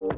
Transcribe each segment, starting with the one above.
Hello,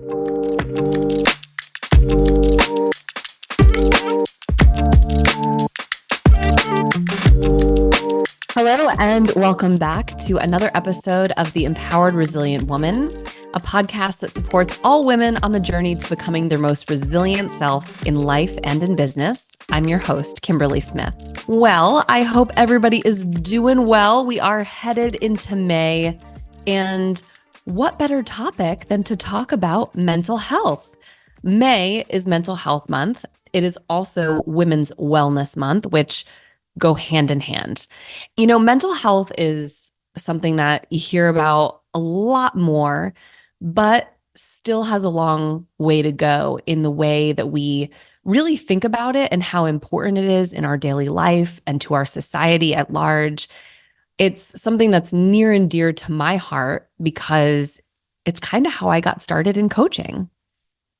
and welcome back to another episode of The Empowered Resilient Woman, a podcast that supports all women on the journey to becoming their most resilient self in life and in business. I'm your host, Kimberly Smith. Well, I hope everybody is doing well. We are headed into May, and what better topic than to talk about mental health? May is Mental Health Month. It is also Women's Wellness Month, which go hand in hand. You know, mental health is something that you hear about a lot more, but still has a long way to go in the way that we really think about it and how important it is in our daily life and to our society at large. It's something that's near and dear to my heart because it's kind of how I got started in coaching.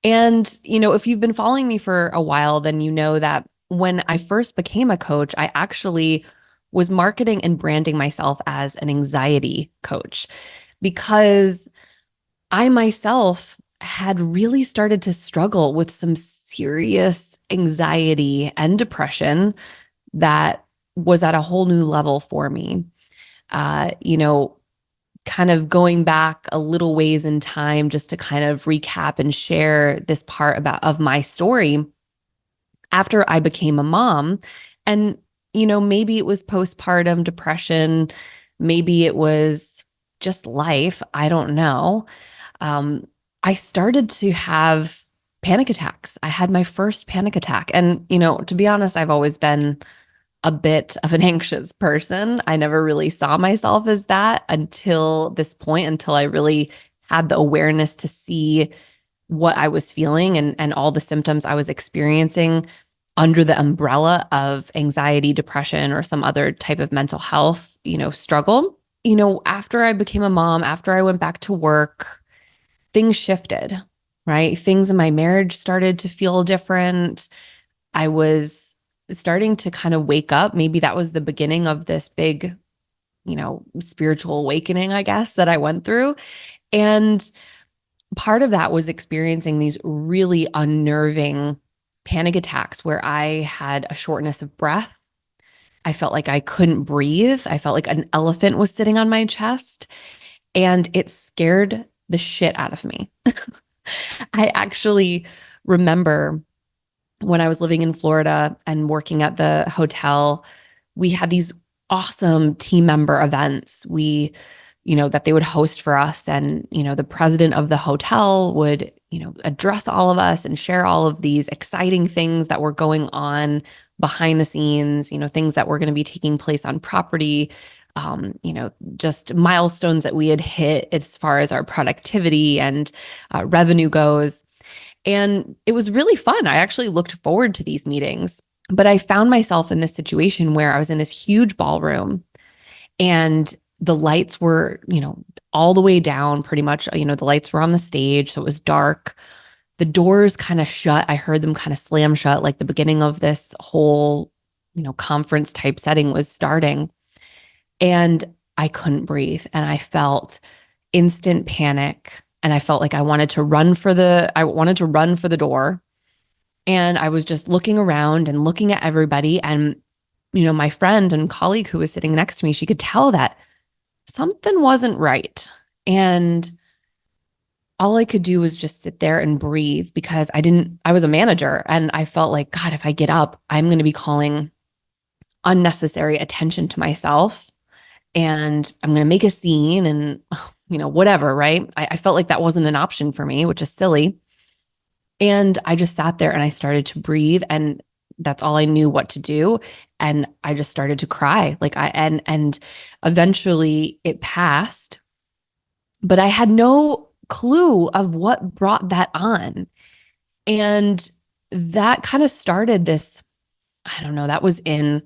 And, you know, if you've been following me for a while, then you know that when I first became a coach, I actually was marketing and branding myself as an anxiety coach because I myself had really started to struggle with some serious anxiety and depression that was at a whole new level for me. Kind of going back a little ways in time just to kind of recap and share this part of my story. After I became a mom, and, you know, maybe it was postpartum depression, maybe it was just life, I don't know. I started to have panic attacks. I had my first panic attack. And, you know, to be honest, I've always been a bit of an anxious person. I never really saw myself as that until this point, until I really had the awareness to see what I was feeling and all the symptoms I was experiencing under the umbrella of anxiety, depression, or some other type of mental health, struggle. After I became a mom, after I went back to work, things shifted, right? Things in my marriage started to feel different. I was starting to kind of wake up. Maybe that was the beginning of this big, spiritual awakening, I guess, that I went through. And part of that was experiencing these really unnerving panic attacks where I had a shortness of breath. I felt like I couldn't breathe. I felt like an elephant was sitting on my chest, and it scared the shit out of me. I actually remember when I was living in Florida and working at the hotel, we had these awesome team member events. That they would host for us. And, the president of the hotel would, address all of us and share all of these exciting things that were going on behind the scenes, things that were going to be taking place on property, just milestones that we had hit as far as our productivity and revenue goes. And it was really fun. I actually looked forward to these meetings, but I found myself in this situation where I was in this huge ballroom and the lights were, all the way down pretty much, the lights were on the stage. So it was dark. The doors kind of shut. I heard them kind of slam shut, like the beginning of this whole, conference type setting was starting. And I couldn't breathe. And I felt instant panic. And I felt like I wanted to run for the door. And I was just looking around and looking at everybody. And, my friend and colleague who was sitting next to me, she could tell that something wasn't right. And all I could do was just sit there and breathe because I was a manager and I felt like, God, if I get up, I'm going to be calling unnecessary attention to myself and I'm going to make a scene and, whatever, right? I felt like that wasn't an option for me, which is silly. And I just sat there and I started to breathe, and that's all I knew what to do. And I just started to cry. And eventually it passed, but I had no clue of what brought that on. And that kind of started this, I don't know, that was in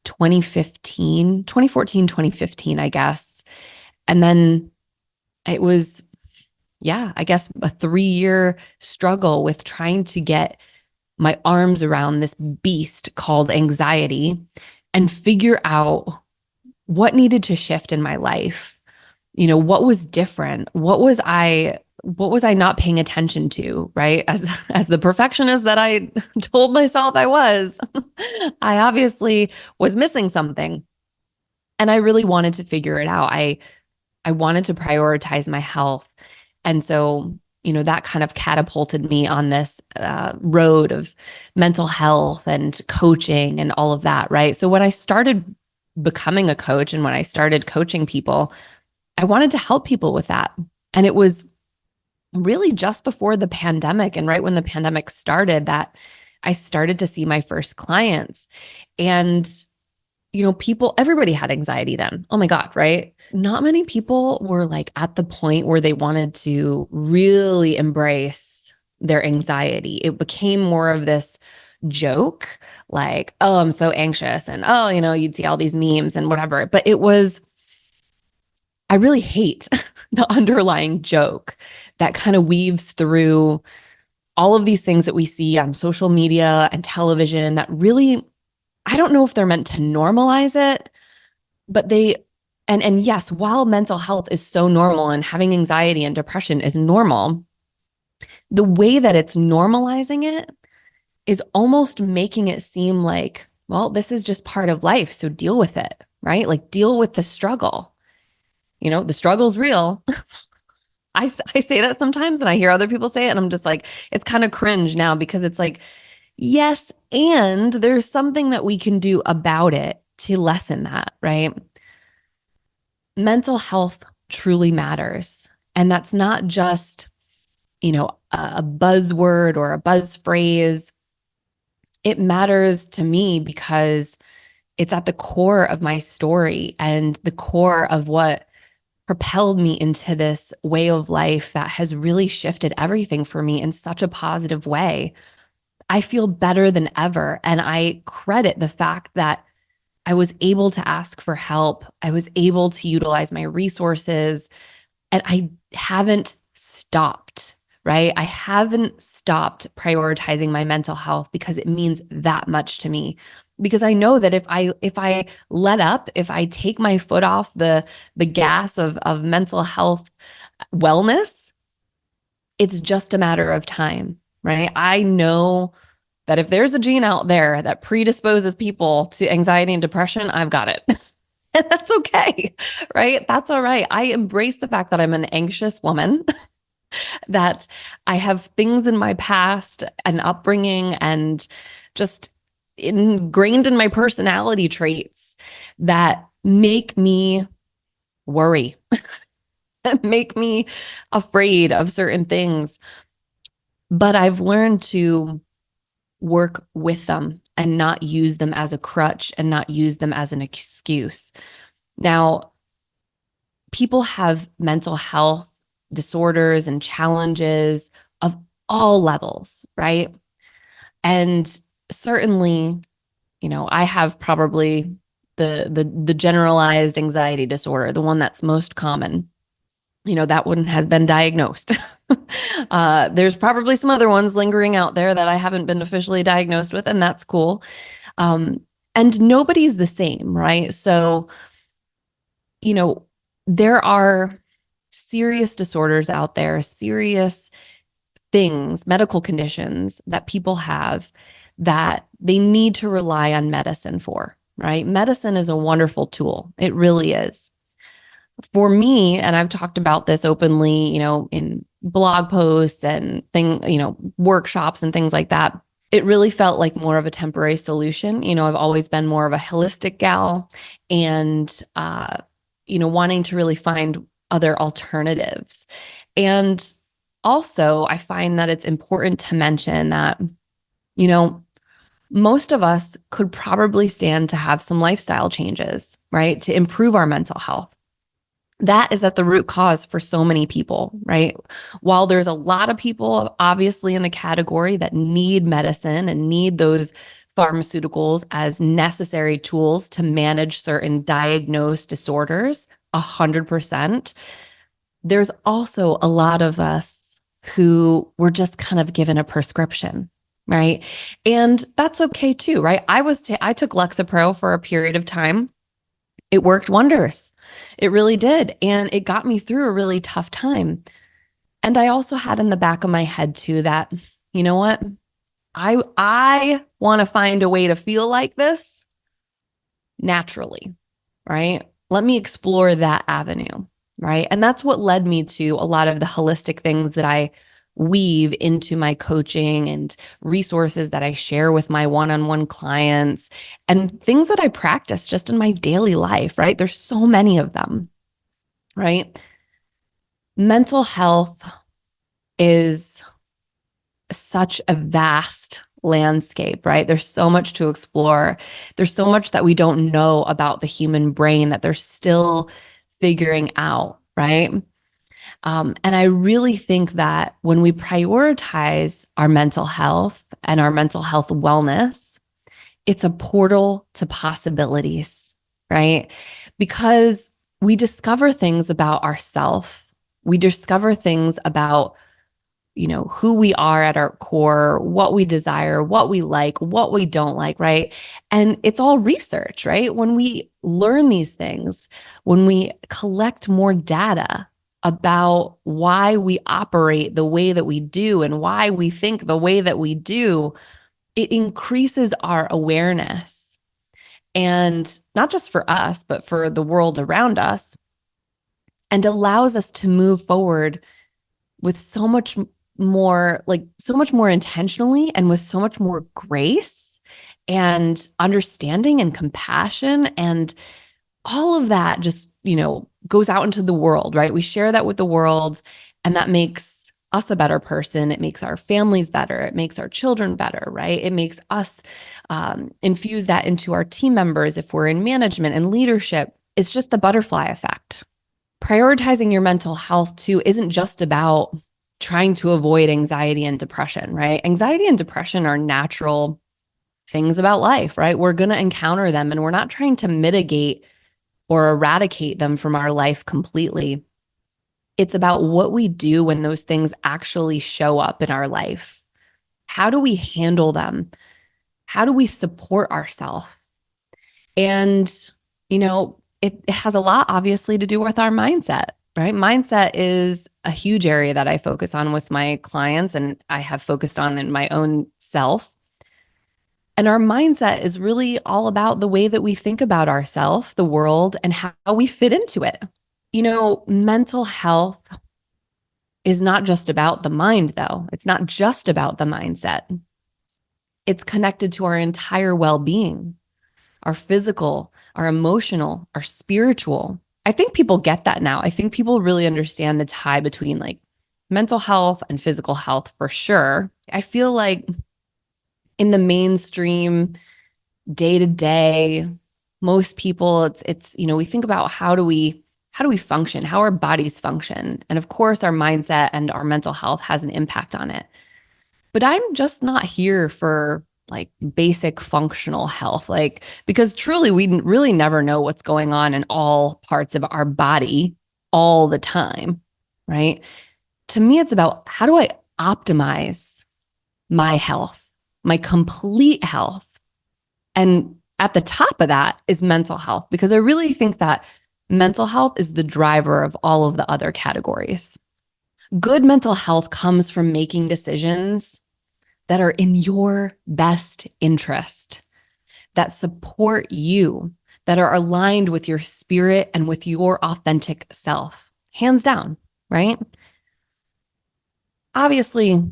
2014, 2015, I guess. And then it was, I guess a 3-year struggle with trying to get my arms around this beast called anxiety and figure out what needed to shift in my life. What was different? What was I what was I not paying attention to, right? As the perfectionist that I told myself I was, I obviously was missing something. And I really wanted to figure it out. I wanted to prioritize my health. And so, that kind of catapulted me on this road of mental health and coaching and all of that, right? So when I started becoming a coach and when I started coaching people, I wanted to help people with that. And it was really just before the pandemic and right when the pandemic started that I started to see my first clients. And everybody had anxiety then. Oh my God, right? Not many people were like at the point where they wanted to really embrace their anxiety. It became more of this joke, like, oh, I'm so anxious. And oh, you'd see all these memes and whatever. But I really hate the underlying joke that kind of weaves through all of these things that we see on social media and television that really, I don't know if they're meant to normalize it, but and yes, while mental health is so normal and having anxiety and depression is normal, the way that it's normalizing it is almost making it seem like, well, this is just part of life, so deal with it, right? Like deal with the struggle. The struggle's real. I say that sometimes and I hear other people say it and I'm just like, it's kind of cringe now because it's like, yes, and there's something that we can do about it to lessen that, right? Mental health truly matters. And that's not just, a buzzword or a buzz phrase. It matters to me because it's at the core of my story and the core of what propelled me into this way of life that has really shifted everything for me in such a positive way. I feel better than ever. And I credit the fact that I was able to ask for help. I was able to utilize my resources and I haven't stopped, right? I haven't stopped prioritizing my mental health because it means that much to me. Because I know that if I let up, if I take my foot off the gas of mental health wellness, it's just a matter of time, right? I know that if there's a gene out there that predisposes people to anxiety and depression, I've got it. And that's okay, right? That's all right. I embrace the fact that I'm an anxious woman, that I have things in my past and upbringing and just ingrained in my personality traits that make me worry, that make me afraid of certain things. But I've learned to work with them and not use them as a crutch and not use them as an excuse. Now, people have mental health disorders and challenges of all levels, right? And certainly, I have probably the generalized anxiety disorder, the one that's most common. That one has been diagnosed. There's probably some other ones lingering out there that I haven't been officially diagnosed with, and that's cool. And nobody's the same, right? So, there are serious disorders out there, serious things, medical conditions that people have that they need to rely on medicine for, right? Medicine is a wonderful tool. It really is. For me, and I've talked about this openly, in blog posts and workshops and things like that. It really felt like more of a temporary solution. I've always been more of a holistic gal and, wanting to really find other alternatives. And also, I find that it's important to mention that, most of us could probably stand to have some lifestyle changes, right, to improve our mental health. That is at the root cause for so many people, right? While there's a lot of people obviously in the category that need medicine and need those pharmaceuticals as necessary tools to manage certain diagnosed disorders, 100%, there's also a lot of us who were just kind of given a prescription, right? And that's okay too, right? I took Lexapro for a period of time. It worked wonders. It really did. And it got me through a really tough time. And I also had in the back of my head too that, you know what? I want to find a way to feel like this naturally, right? Let me explore that avenue, right? And that's what led me to a lot of the holistic things that I weave into my coaching and resources that I share with my one-on-one clients and things that I practice just in my daily life, right? There's so many of them, right? Mental health is such a vast landscape, right? There's so much to explore. There's so much that we don't know about the human brain that they're still figuring out, right? And I really think that when we prioritize our mental health and our mental health wellness, it's a portal to possibilities, right? Because we discover things about ourselves. We discover things about who we are at our core, what we desire, what we like, what we don't like, right? And it's all research, right? When we learn these things, when we collect more data about why we operate the way that we do and why we think the way that we do, it increases our awareness. And not just for us, but for the world around us, and allows us to move forward with so much more intentionally and with so much more grace and understanding and compassion. And all of that just, goes out into the world, right? We share that with the world, and that makes us a better person. It makes our families better. It makes our children better, right? It makes us infuse that into our team members if we're in management and leadership. It's just the butterfly effect. Prioritizing your mental health too isn't just about trying to avoid anxiety and depression, right? Anxiety and depression are natural things about life, right? We're going to encounter them, and we're not trying to mitigate or eradicate them from our life completely. It's about what we do when those things actually show up in our life. How do we handle them? How do we support ourselves? And, it has a lot, obviously, to do with our mindset, right? Mindset is a huge area that I focus on with my clients, and I have focused on in my own self. And our mindset is really all about the way that we think about ourselves, the world, and how we fit into it. Mental health is not just about the mind, though. It's not just about the mindset. It's connected to our entire well-being, our physical, our emotional, our spiritual. I think people get that now. I think people really understand the tie between like mental health and physical health for sure. I feel like in the mainstream, day to day, most people, it's we think about how do we function, how our bodies function. And of course, our mindset and our mental health has an impact on it. But I'm just not here for like basic functional health, because truly we really never know what's going on in all parts of our body all the time, right? To me, it's about how do I optimize my health, my complete health. And at the top of that is mental health, because I really think that mental health is the driver of all of the other categories. Good mental health comes from making decisions that are in your best interest, that support you, that are aligned with your spirit and with your authentic self, hands down, right? Obviously,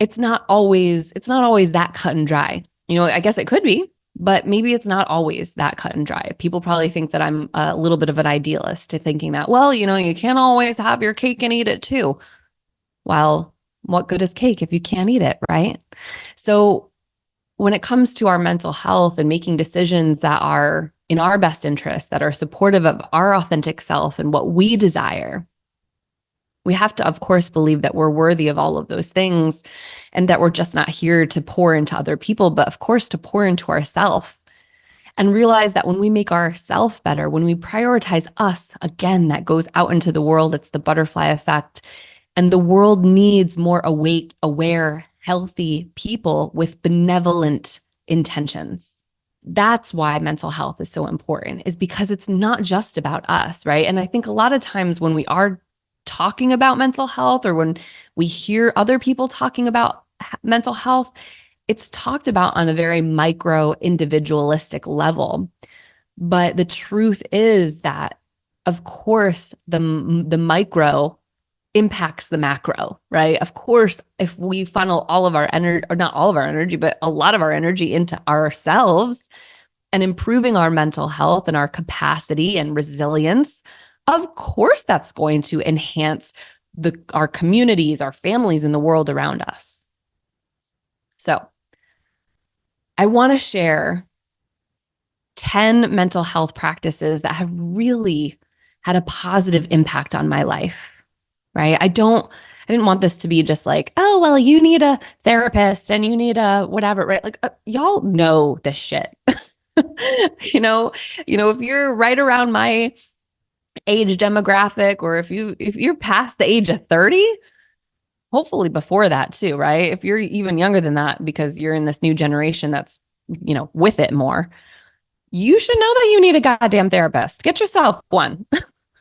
it's not always that cut and dry. I guess it could be, but maybe it's not always that cut and dry. People probably think that I'm a little bit of an idealist to thinking that, well, you can't always have your cake and eat it too. Well, what good is cake if you can't eat it, right? So when it comes to our mental health and making decisions that are in our best interest, that are supportive of our authentic self and what we desire, we have to, of course, believe that we're worthy of all of those things and that we're just not here to pour into other people, but of course, to pour into ourselves, and realize that when we make ourselves better, when we prioritize us, again, that goes out into the world. It's the butterfly effect. And the world needs more awake, aware, healthy people with benevolent intentions. That's why mental health is so important, is because it's not just about us, right? And I think a lot of times when we are talking about mental health or when we hear other people talking about mental health, it's talked about on a very micro individualistic level. But the truth is that, of course, the micro impacts the macro, right? Of course, if we funnel all of our energy, or not all of our energy, but a lot of our energy into ourselves and improving our mental health and our capacity and resilience, of course, that's going to enhance our communities, our families, and the world around us. So I want to share 10 mental health practices that have really had a positive impact on my life, right? I didn't want this to be just like, oh, well, you need a therapist and you need a whatever, right? Like, y'all know this shit. If you're right around my age demographic, or if you're past the age of 30, hopefully before that too, right? If you're even younger than that, because you're in this new generation that's, with it more, you should know that you need a goddamn therapist. Get yourself one.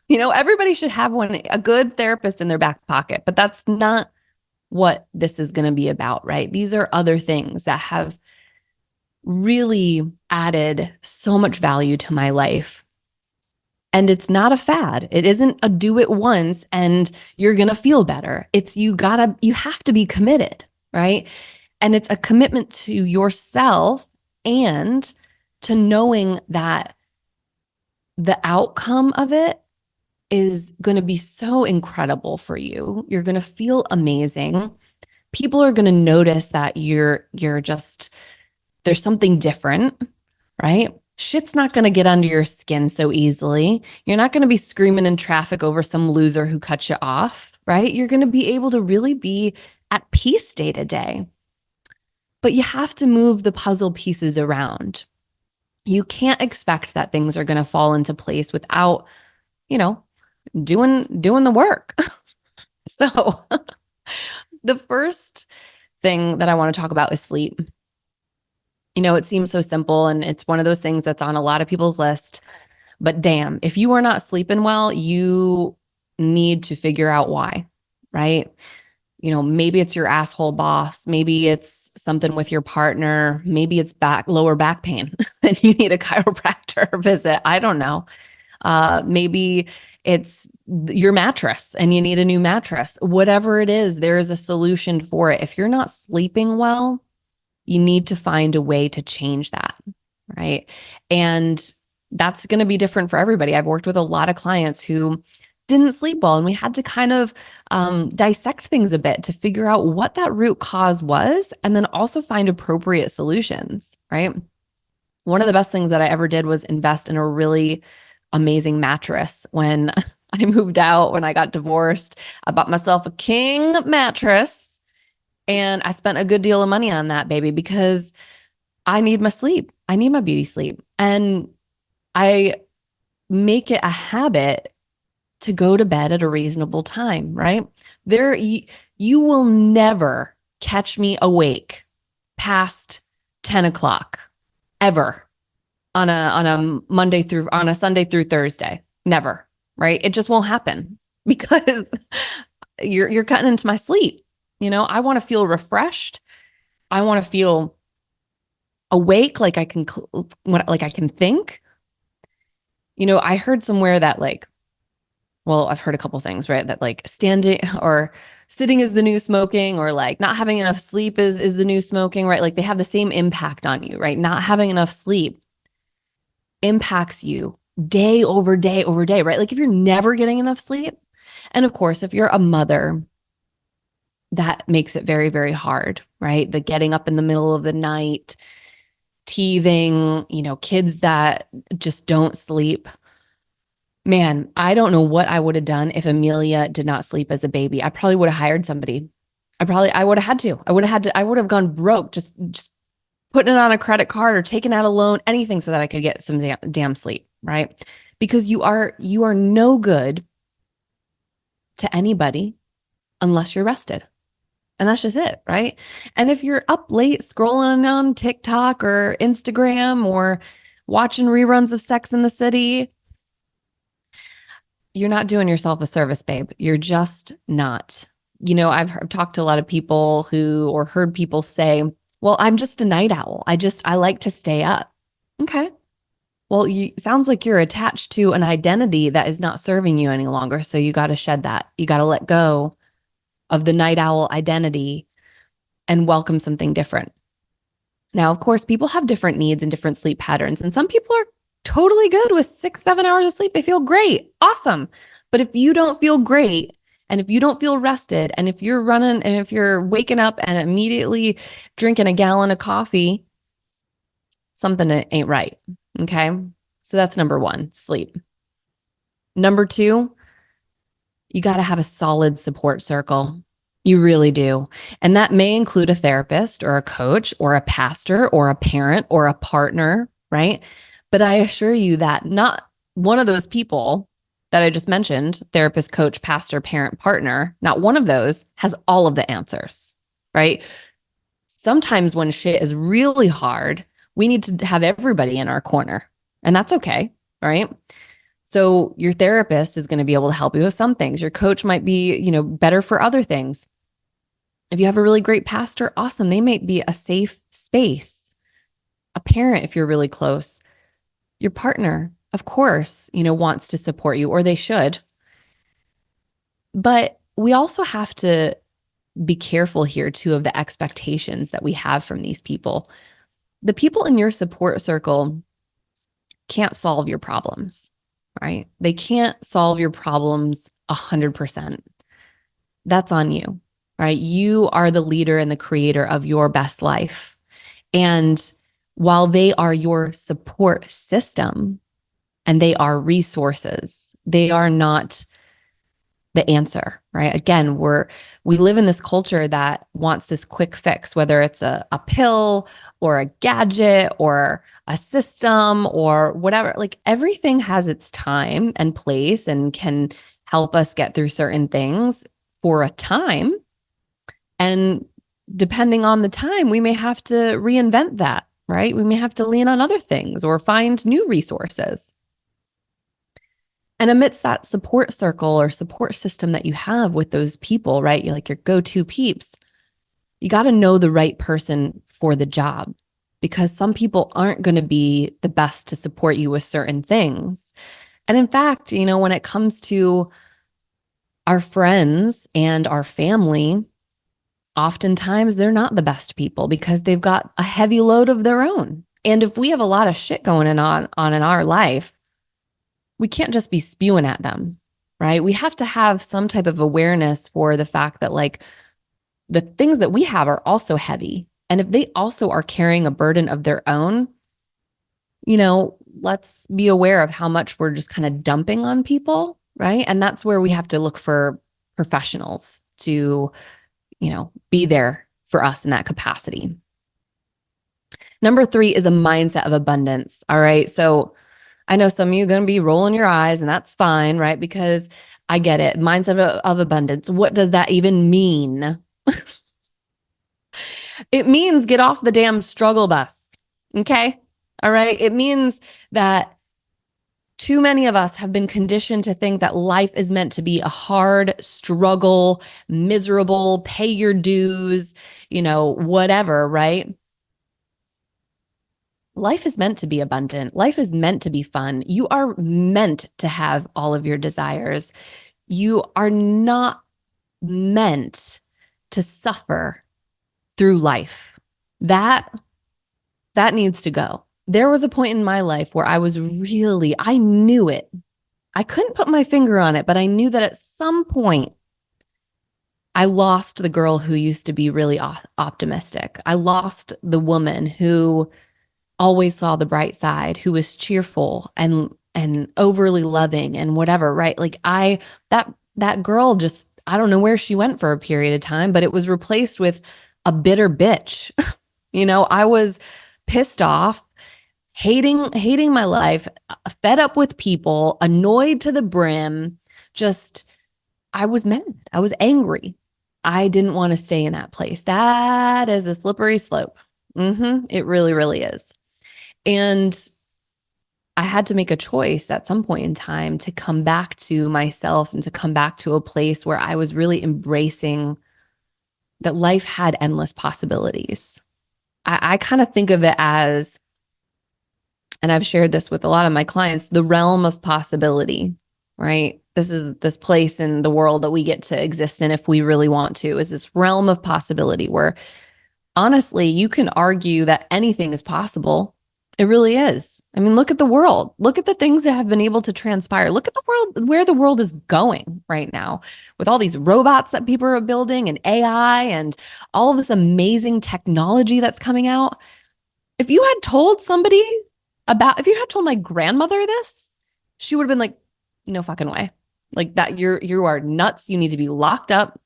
Everybody should have one, a good therapist in their back pocket, but that's not what this is going to be about, right? These are other things that have really added so much value to my life. And it's not a fad. It isn't a do it once and you're going to feel better. It's you have to be committed, right? And it's a commitment to yourself and to knowing that the outcome of it is going to be so incredible for you. You're going to feel amazing. People are going to notice that you're just, there's something different, right? Shit's not going to get under your skin so easily. You're not going to be screaming in traffic over some loser who cut you off, right? You're going to be able to really be at peace day to day. But you have to move the puzzle pieces around. You can't expect that things are going to fall into place without, doing the work. So the first thing that I want to talk about is sleep. It seems so simple and it's one of those things that's on a lot of people's list, but damn, if you are not sleeping well, you need to figure out why, right? Maybe it's your asshole boss. Maybe it's something with your partner. Maybe it's lower back pain and you need a chiropractor visit. I don't know. Maybe it's your mattress and you need a new mattress. Whatever it is, there is a solution for it. If you're not sleeping well, you need to find a way to change that, right? And that's going to be different for everybody. I've worked with a lot of clients who didn't sleep well, and we had to kind of dissect things a bit to figure out what that root cause was, and then also find appropriate solutions, right? One of the best things that I ever did was invest in a really amazing mattress. When I moved out, when I got divorced, I bought myself a king mattress. And I spent a good deal of money on that, baby, because I need my sleep. I need my beauty sleep. And I make it a habit to go to bed at a reasonable time, right? You will never catch me awake past 10 o'clock ever on a Sunday through Thursday. Never, right? It just won't happen because you're cutting into my sleep. I want to feel refreshed. I want to feel awake, like I can think. I heard somewhere that I've heard a couple things, right? That standing or sitting is the new smoking, or not having enough sleep is the new smoking, right? They have the same impact on you, right? Not having enough sleep impacts you day over day over day, right? If you're never getting enough sleep, and of course, if you're a mother, that makes it very, very hard, right? The getting up in the middle of the night, teething, kids that just don't sleep. Man, I don't know what I would have done if Amelia did not sleep as a baby. I probably would have hired somebody. I would have had to. I would have gone broke, just putting it on a credit card or taking out a loan, anything so that I could get some damn sleep, right? Because you are no good to anybody unless you're rested. And that's just it, right? And if you're up late scrolling on TikTok or Instagram or watching reruns of Sex in the City, you're not doing yourself a service, babe. You're just not. I've talked to a lot of people or heard people say, well, I'm just a night owl. I like to stay up. Okay. Well, sounds like you're attached to an identity that is not serving you any longer. So you got to shed that. You got to let go of the night owl identity and welcome something different. Now, of course, people have different needs and different sleep patterns. And some people are totally good with 6, 7 hours of sleep. They feel great. Awesome. But if you don't feel great, and if you don't feel rested, and if you're running, and if you're waking up and immediately drinking a gallon of coffee, something ain't right. Okay. So that's number one, sleep. Number two, you got to have a solid support circle. You really do. And that may include a therapist or a coach or a pastor or a parent or a partner, right? But I assure you that not one of those people that I just mentioned, therapist, coach, pastor, parent, partner, not one of those has all of the answers, right? Sometimes when shit is really hard, we need to have everybody in our corner, and that's okay, right? So your therapist is going to be able to help you with some things. Your coach might be, better for other things. If you have a really great pastor, awesome. They might be a safe space. A parent, if you're really close. Your partner, of course, wants to support you, or they should. But we also have to be careful here too of the expectations that we have from these people. The people in your support circle can't solve your problems, right? They can't solve your problems 100%. That's on you, right? You are the leader and the creator of your best life. And while they are your support system and they are resources, they are not the answer, right? Again, we live in this culture that wants this quick fix, whether it's a pill or a gadget or a system or whatever. Like everything has its time and place and can help us get through certain things for a time. And depending on the time, we may have to reinvent that, right? We may have to lean on other things or find new resources. And amidst that support circle or support system that you have with those people, right? You're like your go-to peeps. You got to know the right person for the job, because some people aren't going to be the best to support you with certain things. And in fact, when it comes to our friends and our family, oftentimes they're not the best people because they've got a heavy load of their own. And if we have a lot of shit going on in our life, we can't just be spewing at them, right? We have to have some type of awareness for the fact that like the things that we have are also heavy. And if they also are carrying a burden of their own, let's be aware of how much we're just kind of dumping on people, right? And that's where we have to look for professionals to, be there for us in that capacity. Number 3 is a mindset of abundance. All right. So I know some of you are going to be rolling your eyes, and that's fine, right? Because I get it. Mindset of abundance. What does that even mean? It means get off the damn struggle bus. Okay. All right. It means that too many of us have been conditioned to think that life is meant to be a hard struggle, miserable, pay your dues, whatever, right? Life is meant to be abundant. Life is meant to be fun. You are meant to have all of your desires. You are not meant to suffer through life. That needs to go. There was a point in my life where I knew it. I couldn't put my finger on it, but I knew that at some point I lost the girl who used to be really optimistic. I lost the woman who always saw the bright side, who was cheerful and overly loving and whatever, right? Like that girl just, I don't know where she went for a period of time, but it was replaced with a bitter bitch. I was pissed off, hating my life, fed up with people, annoyed to the brim. I was mad. I was angry. I didn't want to stay in that place. That is a slippery slope. It really, really is. And I had to make a choice at some point in time to come back to myself and to come back to a place where I was really embracing that life had endless possibilities. I kind of think of it as, and I've shared this with a lot of my clients, the realm of possibility, right? This is this place in the world that we get to exist in if we really want to, is this realm of possibility where honestly, you can argue that anything is possible. It really is. I mean, look at the world. Look at the things that have been able to transpire. Look at the world, where the world is going right now with all these robots that people are building and AI and all of this amazing technology that's coming out. If you had told somebody if you had told my grandmother this, she would have been like, no fucking way. Like that, you are nuts. You need to be locked up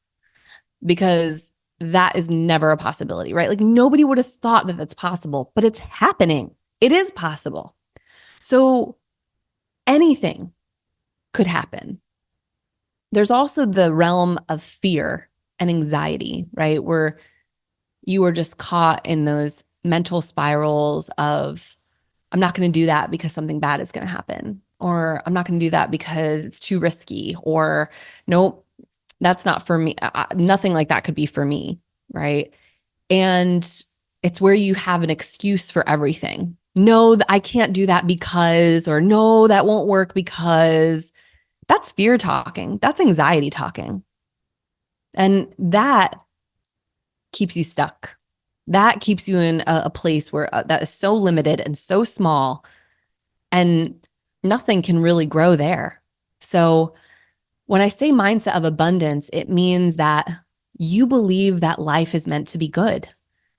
because that is never a possibility, right? Like nobody would have thought that that's possible, but it's happening. It is possible. So anything could happen. There's also the realm of fear and anxiety, right? Where you are just caught in those mental spirals of, I'm not going to do that because something bad is going to happen, or I'm not going to do that because it's too risky, or nope, that's not for me. Nothing like that could be for me, right? And it's where you have an excuse for everything. No, I can't do that because, or no, that won't work because. That's fear talking. That's anxiety talking. And that keeps you stuck. That keeps you in a place where that is so limited and so small, and nothing can really grow there. So when I say mindset of abundance, it means that you believe that life is meant to be good,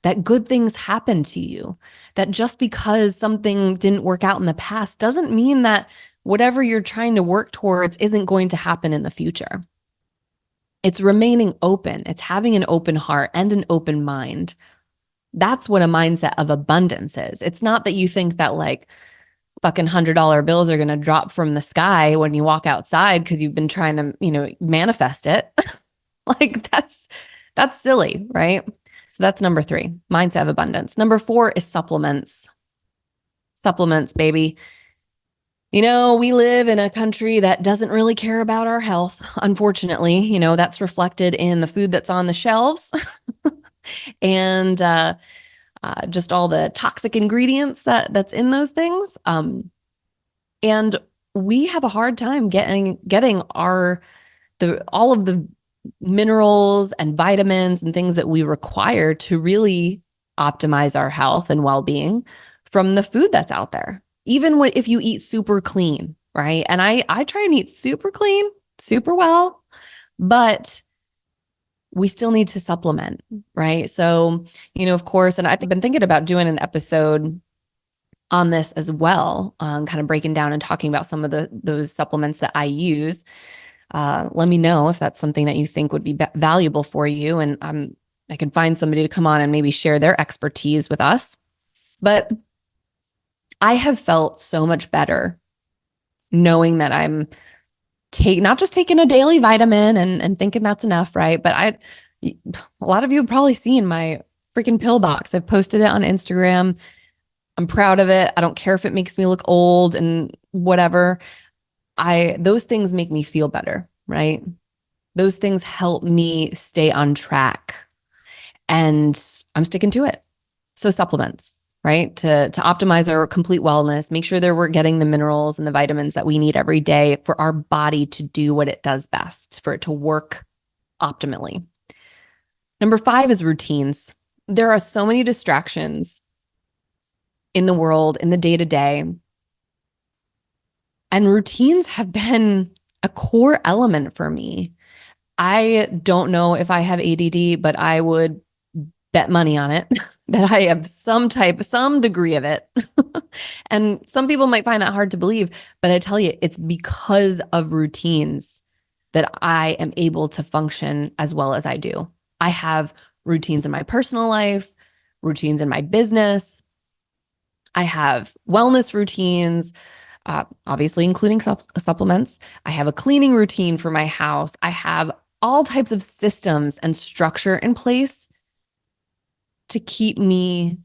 that good things happen to you, that just because something didn't work out in the past doesn't mean that whatever you're trying to work towards isn't going to happen in the future. It's remaining open. It's having an open heart and an open mind. That's what a mindset of abundance is. It's not that you think that like fucking $100 bills are going to drop from the sky when you walk outside because you've been trying to, manifest it. Like that's silly, right? So that's number 3, mindset of abundance. Number 4 is supplements. Supplements, baby. We live in a country that doesn't really care about our health. Unfortunately, that's reflected in the food that's on the shelves and just all the toxic ingredients that's in those things. And we have a hard time getting all of the minerals and vitamins and things that we require to really optimize our health and well-being from the food that's out there. Even if you eat super clean, right? And I try and eat super clean, super well, but we still need to supplement, right? So, of course, and I've been thinking about doing an episode on this as well, kind of breaking down and talking about some of those supplements that I use. Let me know if that's something that you think would be valuable for you. And I can find somebody to come on and maybe share their expertise with us. But I have felt so much better knowing that I'm not just taking a daily vitamin and thinking that's enough, right? But a lot of you have probably seen my freaking pill box. I've posted it on Instagram. I'm proud of it. I don't care if it makes me look old and whatever. Those things make me feel better, right? Those things help me stay on track, and I'm sticking to it. So supplements, right? To optimize our complete wellness, make sure that we're getting the minerals and the vitamins that we need every day for our body to do what it does best, for it to work optimally. Number 5 is routines. There are so many distractions in the world, in the day-to-day. And routines have been a core element for me. I don't know if I have ADD, but I would bet money on it that I have some degree of it. And some people might find that hard to believe, but I tell you, it's because of routines that I am able to function as well as I do. I have routines in my personal life, routines in my business. I have wellness routines, obviously including supplements. I have a cleaning routine for my house. I have all types of systems and structure in place to keep me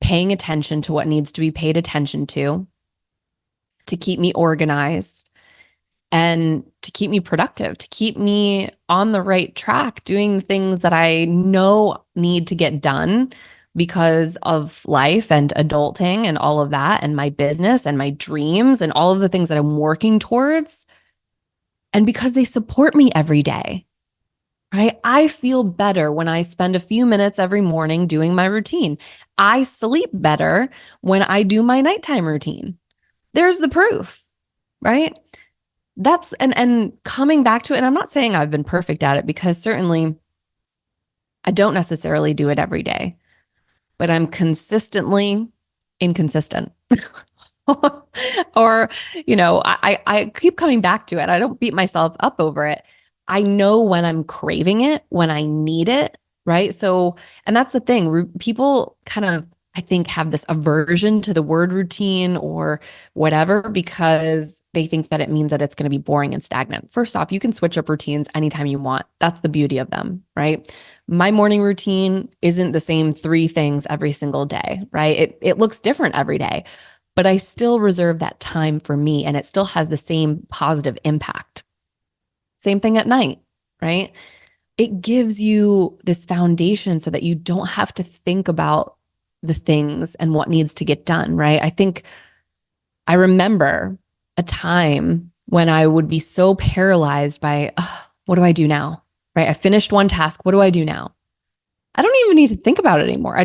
paying attention to what needs to be paid attention to, to keep me organized, and to keep me productive, to keep me on the right track, doing things that I know need to get done because of life and adulting and all of that, and my business and my dreams and all of the things that I'm working towards. And because they support me every day, right? I feel better when I spend a few minutes every morning doing my routine. I sleep better when I do my nighttime routine. There's the proof, right? That's and coming back to it, and I'm not saying I've been perfect at it, because certainly I don't necessarily do it every day, but I'm consistently inconsistent. Or, I keep coming back to it. I don't beat myself up over it. I know when I'm craving it, when I need it, right? So, and that's the thing. People kind of, I think, have this aversion to the word routine or whatever, because they think that it means that it's going to be boring and stagnant. First off, you can switch up routines anytime you want. That's the beauty of them, right? My morning routine isn't the same three things every single day, right? It looks different every day, but I still reserve that time for me, and it still has the same positive impact. Same thing at night, right? It gives you this foundation so that you don't have to think about the things and what needs to get done, right? I remember a time when I would be so paralyzed by, what do I do now? Right? I finished one task. What do I do now? I don't even need to think about it anymore.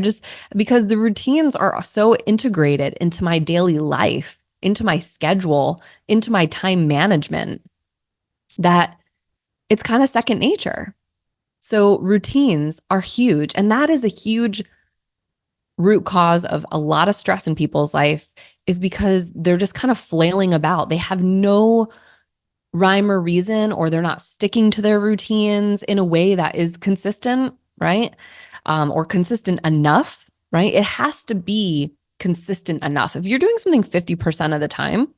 Because the routines are so integrated into my daily life, into my schedule, into my time management, that it's kind of second nature. So routines are huge. And that is a huge root cause of a lot of stress in people's life, is because they're just kind of flailing about. They have no rhyme or reason, or they're not sticking to their routines in a way that is consistent, right? Or consistent enough, right? It has to be consistent enough. If you're doing something 50% of the time,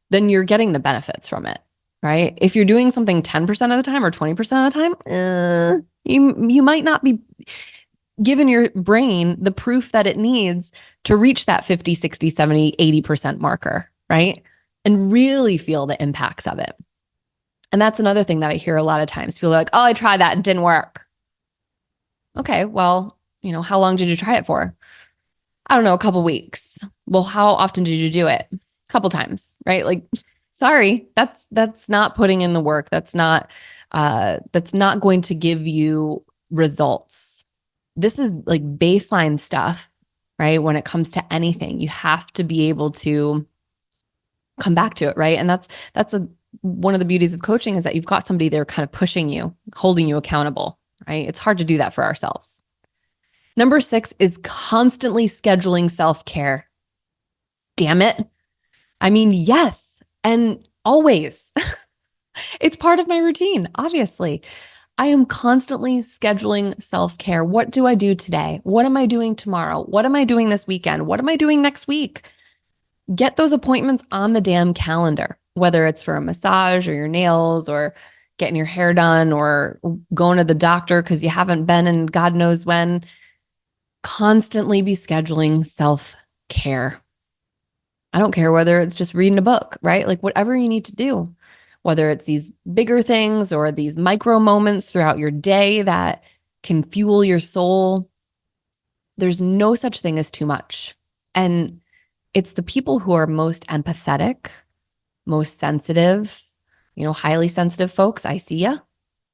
then you're getting the benefits from it, right? If you're doing something 10% of the time or 20% of the time, you might not be giving your brain the proof that it needs to reach that 50, 60, 70, 80% marker, right? And really feel the impacts of it. And that's another thing that I hear a lot of times. People are like, oh, I tried that, it didn't work. Okay, well, how long did you try it for? I don't know, a couple weeks. Well, how often did you do it? A couple times, right? Like, sorry, that's not putting in the work. That's not going to give you results. This is like baseline stuff, right? When it comes to anything, you have to be able to come back to it, right? And that's one of the beauties of coaching, is that you've got somebody there kind of pushing you, holding you accountable, right? It's hard to do that for ourselves. Number 6 is constantly scheduling self-care. Damn it. I mean, yes, and always. It's part of my routine, obviously. I am constantly scheduling self-care. What do I do today? What am I doing tomorrow? What am I doing this weekend? What am I doing next week? Get those appointments on the damn calendar, whether it's for a massage or your nails or getting your hair done or going to the doctor because you haven't been in God knows when. Constantly be scheduling self-care. I don't care whether it's just reading a book, right? Like whatever you need to do, whether it's these bigger things or these micro moments throughout your day that can fuel your soul. There's no such thing as too much. And it's the people who are most empathetic, most sensitive, highly sensitive folks. I see you.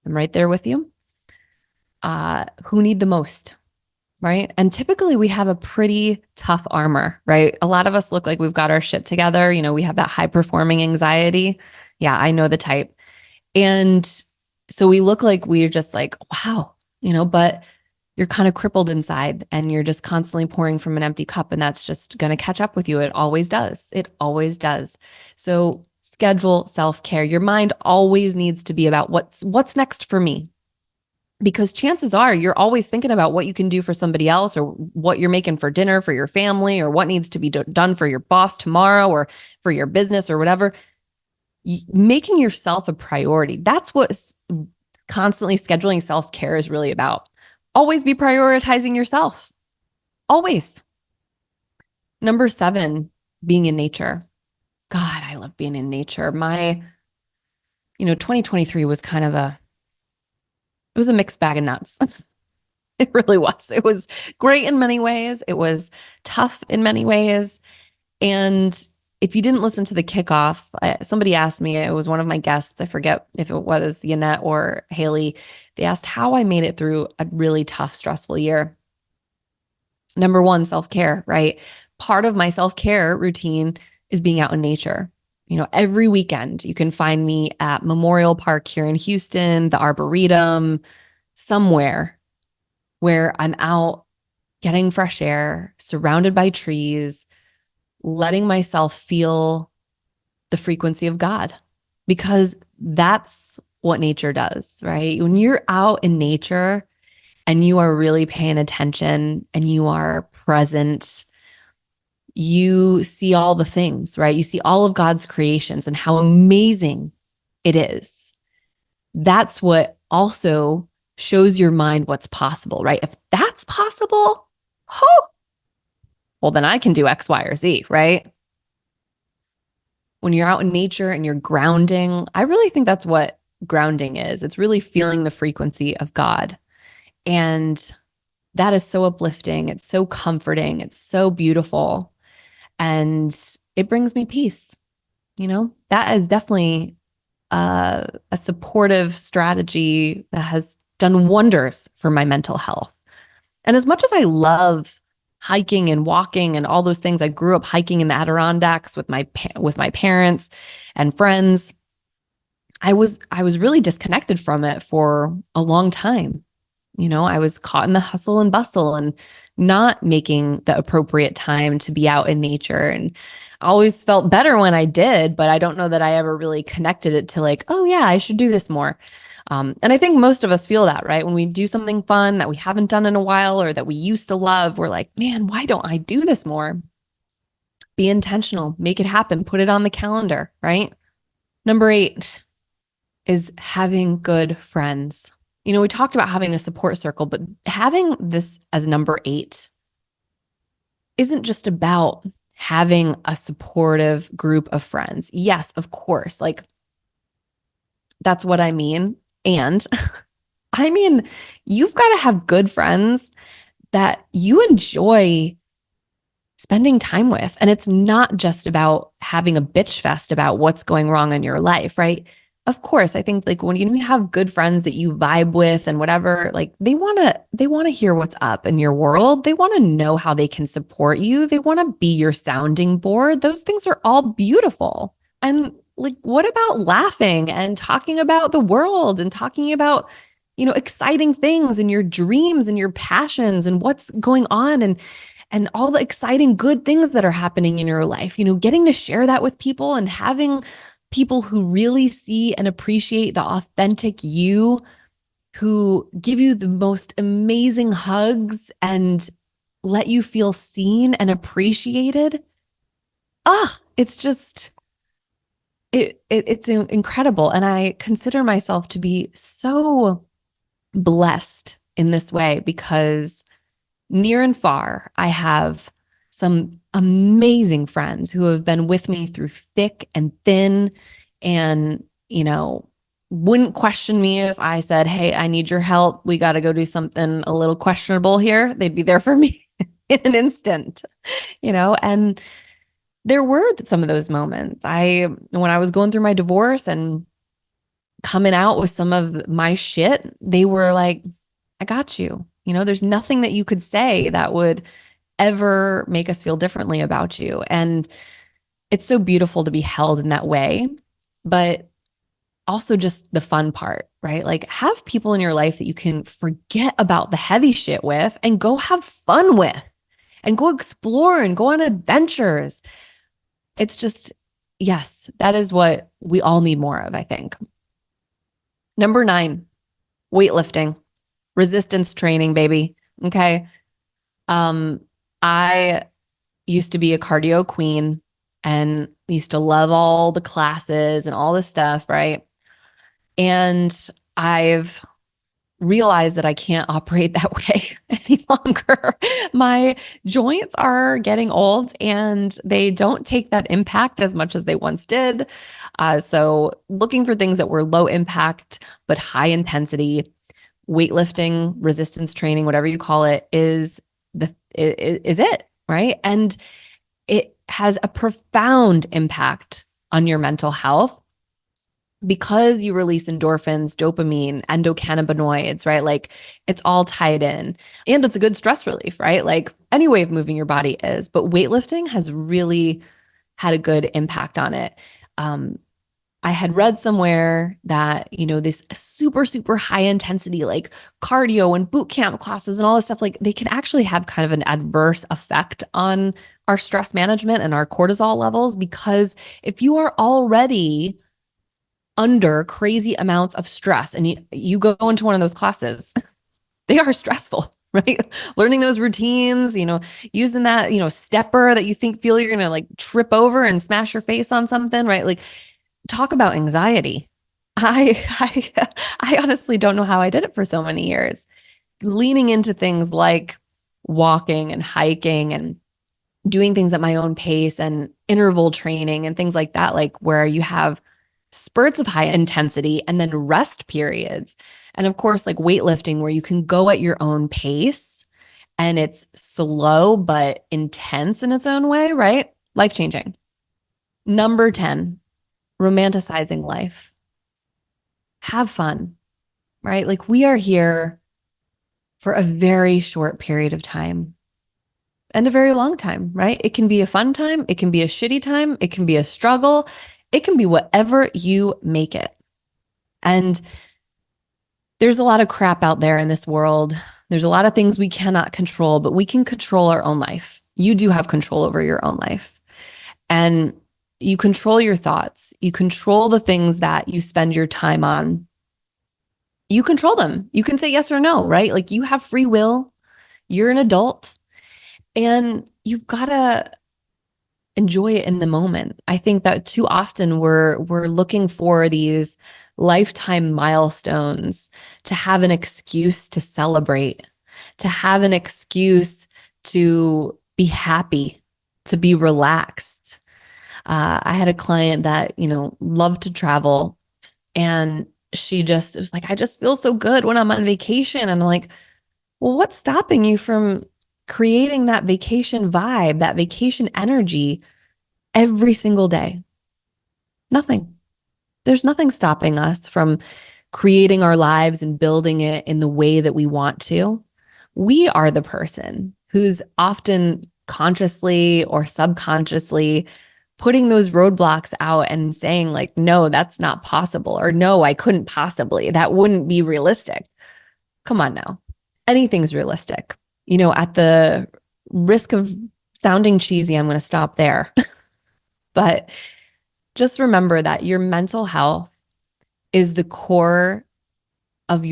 I'm right there with you. Who need the most, right? And typically we have a pretty tough armor, right? A lot of us look like we've got our shit together. We have that high performing anxiety. Yeah, I know the type. And so we look like we're just like, wow, but you're kind of crippled inside and you're just constantly pouring from an empty cup, and that's just going to catch up with you. It always does. It always does. So schedule self-care. Your mind always needs to be about what's next for me. Because chances are you're always thinking about what you can do for somebody else, or what you're making for dinner for your family, or what needs to be done for your boss tomorrow, or for your business or whatever. Making yourself a priority. That's what constantly scheduling self-care is really about. Always be prioritizing yourself. Always. Number 7, being in nature. God, I love being in nature. 2023 was it was a mixed bag of nuts. It really was. It was great in many ways. It was tough in many ways. And if you didn't listen to the kickoff, somebody asked me, it was one of my guests, I forget if it was Yannette or Haley. They asked how I made it through a really tough, stressful year. Number one, self-care, right? Part of my self-care routine is being out in nature. Every weekend you can find me at Memorial Park here in Houston, the Arboretum, somewhere where I'm out getting fresh air, surrounded by trees, letting myself feel the frequency of God, because that's what nature does, right? When you're out in nature and you are really paying attention and you are present, you see all the things, right? You see all of God's creations and how amazing it is. That's what also shows your mind what's possible, right? If that's possible, oh, well, then I can do X, Y, or Z, right? When you're out in nature and you're grounding, I really think that's what grounding is. It's really feeling the frequency of God. And that is so uplifting. It's so comforting. It's so beautiful. And it brings me peace. That is definitely a supportive strategy that has done wonders for my mental health. And as much as I love hiking and walking and all those things, I grew up hiking in the Adirondacks with my parents and friends. I was really disconnected from it for a long time. I was caught in the hustle and bustle and not making the appropriate time to be out in nature. And I always felt better when I did, but I don't know that I ever really connected it to like, oh yeah, I should do this more. And I think most of us feel that, right? When we do something fun that we haven't done in a while or that we used to love, we're like, man, why don't I do this more? Be intentional, make it happen, put it on the calendar, right? Number 8 is having good friends. We talked about having a support circle, but having this as number 8 isn't just about having a supportive group of friends. Yes, of course, like that's what I mean. And I mean, you've got to have good friends that you enjoy spending time with. And it's not just about having a bitch fest about what's going wrong in your life, right? Of course, I think like when you have good friends that you vibe with and whatever, like they want to hear what's up in your world. They want to know how they can support you. They want to be your sounding board. Those things are all beautiful. And like, what about laughing and talking about the world and talking about, exciting things and your dreams and your passions and what's going on and all the exciting good things that are happening in your life, getting to share that with people and having people who really see and appreciate the authentic you, who give you the most amazing hugs and let you feel seen and appreciated. It's just it's incredible. And I consider myself to be so blessed in this way because near and far, I have some amazing friends who have been with me through thick and thin and, wouldn't question me if I said, hey, I need your help. We got to go do something a little questionable here. They'd be there for me in an instant, and there were some of those moments. When I was going through my divorce and coming out with some of my shit, they were like, I got you. There's nothing that you could say that would ever make us feel differently about you. And it's so beautiful to be held in that way, but also just the fun part, right? Like have people in your life that you can forget about the heavy shit with and go have fun with and go explore and go on adventures. It's just, yes, that is what we all need more of, I think. Number 9, weightlifting, resistance training, baby. Okay. I used to be a cardio queen and used to love all the classes and all this stuff, right? And I've realize that I can't operate that way any longer. My joints are getting old and they don't take that impact as much as they once did. So, looking for things that were low impact but high intensity, weightlifting, resistance training, whatever you call it, is it, right? And it has a profound impact on your mental health because you release endorphins, dopamine, endocannabinoids, right? Like it's all tied in. And it's a good stress relief, right? Like any way of moving your body is, but weightlifting has really had a good impact on it. I had read somewhere that, this super, super high intensity, like cardio and boot camp classes and all this stuff, like they can actually have kind of an adverse effect on our stress management and our cortisol levels. Because if you are already under crazy amounts of stress and you go into one of those classes, they are stressful, right? Learning those routines, using that, stepper that you feel you're going to like trip over and smash your face on something, right? Like talk about anxiety. I honestly don't know how I did it for so many years. Leaning into things like walking and hiking and doing things at my own pace and interval training and things like that, like where you have spurts of high intensity and then rest periods. And of course, like weightlifting, where you can go at your own pace and it's slow but intense in its own way, right? Life changing. Number 10, romanticizing life. Have fun, right? Like we are here for a very short period of time and a very long time, right? It can be a fun time. It can be a shitty time. It can be a struggle. It can be whatever you make it. And there's a lot of crap out there in this world. There's a lot of things we cannot control, but we can control our own life. You do have control over your own life. And you control your thoughts. You control the things that you spend your time on. You control them. You can say yes or no, right? Like you have free will. You're an adult and you've got to enjoy it in the moment. I think that too often we're looking for these lifetime milestones to have an excuse to celebrate, to have an excuse to be happy, to be relaxed. I had a client that, loved to travel and it was like, I just feel so good when I'm on vacation. And I'm like, well, what's stopping you from creating that vacation vibe, that vacation energy every single day? Nothing. There's nothing stopping us from creating our lives and building it in the way that we want to. We are the person who's often consciously or subconsciously putting those roadblocks out and saying like, no, that's not possible, or no, I couldn't possibly, that wouldn't be realistic. Come on now. Anything's realistic. At the risk of sounding cheesy, I'm going to stop there. But just remember that your mental health is the core of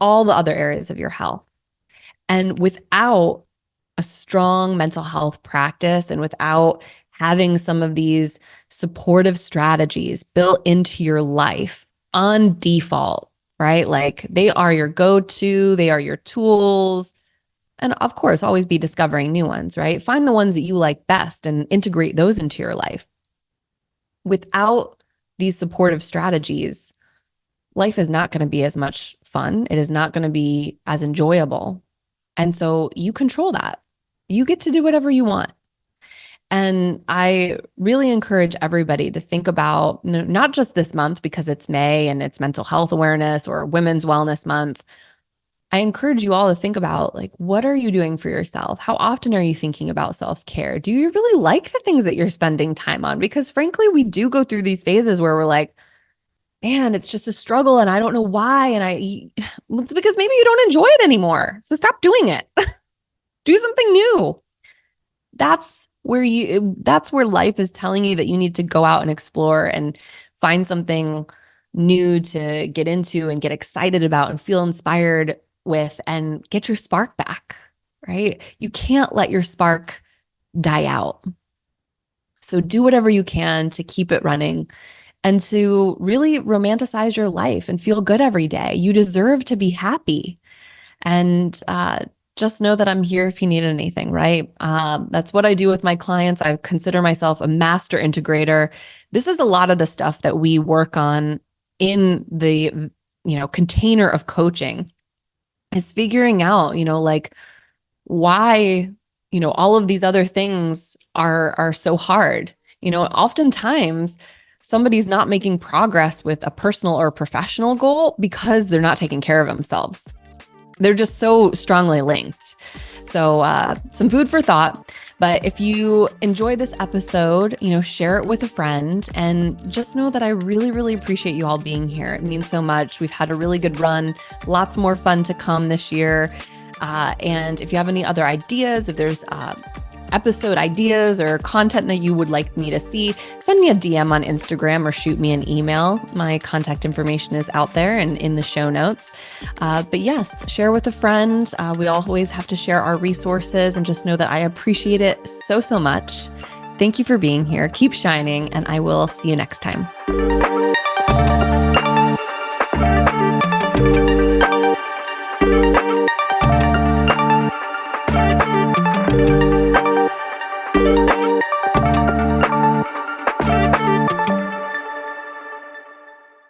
all the other areas of your health. And without a strong mental health practice and without having some of these supportive strategies built into your life on default, right? Like they are your go-to, they are your tools. And of course, always be discovering new ones, right? Find the ones that you like best and integrate those into your life. Without these supportive strategies, life is not going to be as much fun. It is not going to be as enjoyable. And so you control that. You get to do whatever you want. And I really encourage everybody to think about not just this month because it's May and it's mental health awareness or Women's Wellness Month. I encourage you all to think about like, what are you doing for yourself? How often are you thinking about self-care? Do you really like the things that you're spending time on? Because frankly, we do go through these phases where we're like, man, it's just a struggle and I don't know why. And it's because maybe you don't enjoy it anymore. So stop doing it. Do something new. That's where life is telling you that you need to go out and explore and find something new to get into and get excited about and feel inspired with and get your spark back, right? You can't let your spark die out. So do whatever you can to keep it running and to really romanticize your life and feel good every day. You deserve to be happy. And just know that I'm here if you need anything, right? That's what I do with my clients. I consider myself a master integrator. This is a lot of the stuff that we work on in the, container of coaching, is figuring out, like why, all of these other things are so hard. Oftentimes somebody's not making progress with a personal or professional goal because they're not taking care of themselves. They're just so strongly linked. So some food for thought. But if you enjoyed this episode, share it with a friend, and just know that I really, really appreciate you all being here. It means so much. We've had a really good run, lots more fun to come this year. And if you have any other ideas, if there's episode ideas or content that you would like me to see, send me a DM on Instagram or shoot me an email. My contact information is out there and in the show notes. But yes, share with a friend. We always have to share our resources, and just know that I appreciate it so, so much. Thank you for being here. Keep shining, and I will see you next time.